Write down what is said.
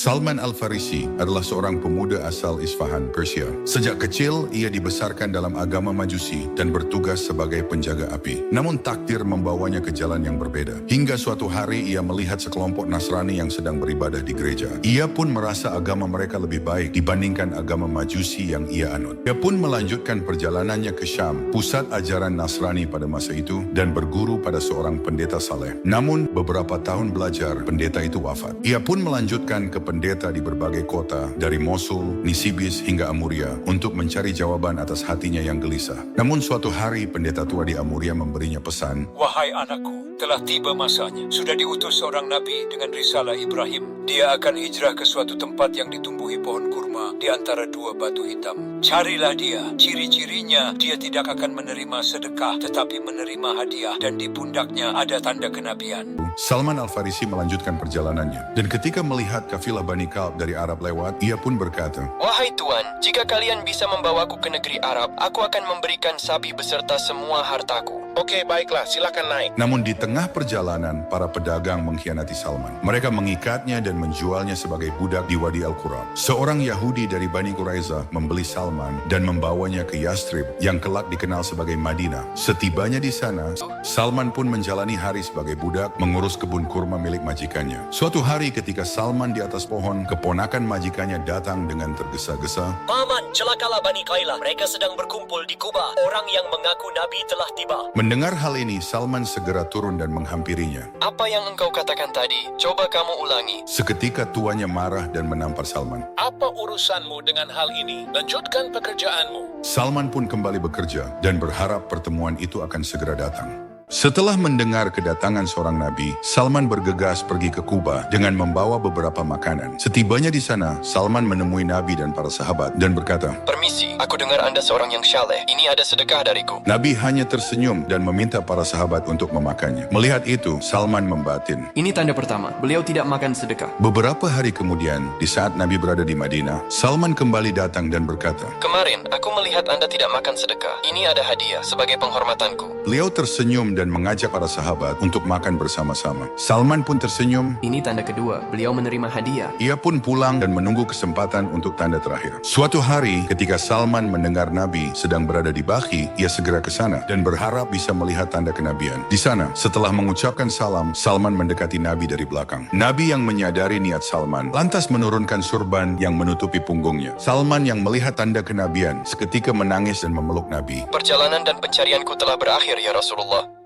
Salman Al-Farisi adalah seorang pemuda asal Isfahan, Persia. Sejak kecil, ia dibesarkan dalam agama Majusi dan bertugas sebagai penjaga api. Namun takdir membawanya ke jalan yang berbeda. Hingga suatu hari ia melihat sekelompok Nasrani yang sedang beribadah di gereja. Ia pun merasa agama mereka lebih baik dibandingkan agama Majusi yang ia anut. Ia pun melanjutkan perjalanannya ke Syam, pusat ajaran Nasrani pada masa itu, dan berguru pada seorang pendeta saleh. Namun, beberapa tahun belajar, pendeta itu wafat. Ia pun melanjutkan ke pendeta di berbagai kota, dari Mosul, Nisibis hingga Amuria, untuk mencari jawaban atas hatinya yang gelisah. Namun suatu hari pendeta tua di Amuria memberinya pesan, "Wahai anakku, telah tiba masanya. Sudah diutus seorang nabi dengan risalah Ibrahim. Dia akan hijrah ke suatu tempat yang ditumbuhi pohon kurma di antara dua batu hitam. Carilah dia. Ciri-cirinya, dia tidak akan menerima sedekah, tetapi menerima hadiah, dan di pundaknya ada tanda kenabian." Salman Al-Farisi melanjutkan perjalanannya. Dan ketika melihat kafilah Bani Kalb dari Arab lewat, ia pun berkata, "Wahai Tuan, jika kalian bisa membawaku ke negeri Arab, aku akan memberikan sapi beserta semua hartaku." Oke, baiklah, silakan naik. Namun di tengah perjalanan, para pedagang mengkhianati Salman. Mereka mengikatnya dan menjualnya sebagai budak di Wadi Al-Qura. Seorang Yahudi dari Bani Quraizah membeli Salman dan membawanya ke Yastrib yang kelak dikenal sebagai Madinah. Setibanya di sana, Salman pun menjalani hari sebagai budak mengurus kebun kurma milik majikannya. Suatu hari ketika Salman di atas pohon, keponakan majikannya datang dengan tergesa-gesa. "Paman, celakalah Bani Qailah. Mereka sedang berkumpul di Kuba. Orang yang mengaku Nabi telah tiba." Mendengar hal ini, Salman segera turun dan menghampirinya. Apa yang engkau katakan tadi? Coba kamu ulangi. Seketika tuannya marah dan menampar Salman. Apa urusanmu dengan hal ini? Lanjutkan pekerjaanmu. Salman pun kembali bekerja dan berharap pertemuan itu akan segera datang. Setelah mendengar kedatangan seorang nabi, Salman bergegas pergi ke Kuba dengan membawa beberapa makanan. Setibanya di sana, Salman menemui nabi dan para sahabat dan berkata, Permisi, aku dengar Anda seorang yang syaleh. Ini ada sedekah dariku. Nabi hanya tersenyum dan meminta para sahabat untuk memakannya. Melihat itu, Salman membatin. Ini tanda pertama, beliau tidak makan sedekah. Beberapa hari kemudian, di saat Nabi berada di Madinah, Salman kembali datang dan berkata, Kemarin, aku melihat Anda tidak makan sedekah. Ini ada hadiah sebagai penghormatanku. Beliau tersenyum dan mengajak para sahabat untuk makan bersama-sama. Salman pun tersenyum. Ini tanda kedua, beliau menerima hadiah. Ia pun pulang dan menunggu kesempatan untuk tanda terakhir. Suatu hari, ketika Salman mendengar Nabi sedang berada di Baqi, ia segera ke sana dan berharap bisa melihat tanda kenabian. Di sana, setelah mengucapkan salam, Salman mendekati Nabi dari belakang. Nabi yang menyadari niat Salman, lantas menurunkan surban yang menutupi punggungnya. Salman yang melihat tanda kenabian, seketika menangis dan memeluk Nabi. Perjalanan dan pencarianku telah berakhir, ya Rasulullah.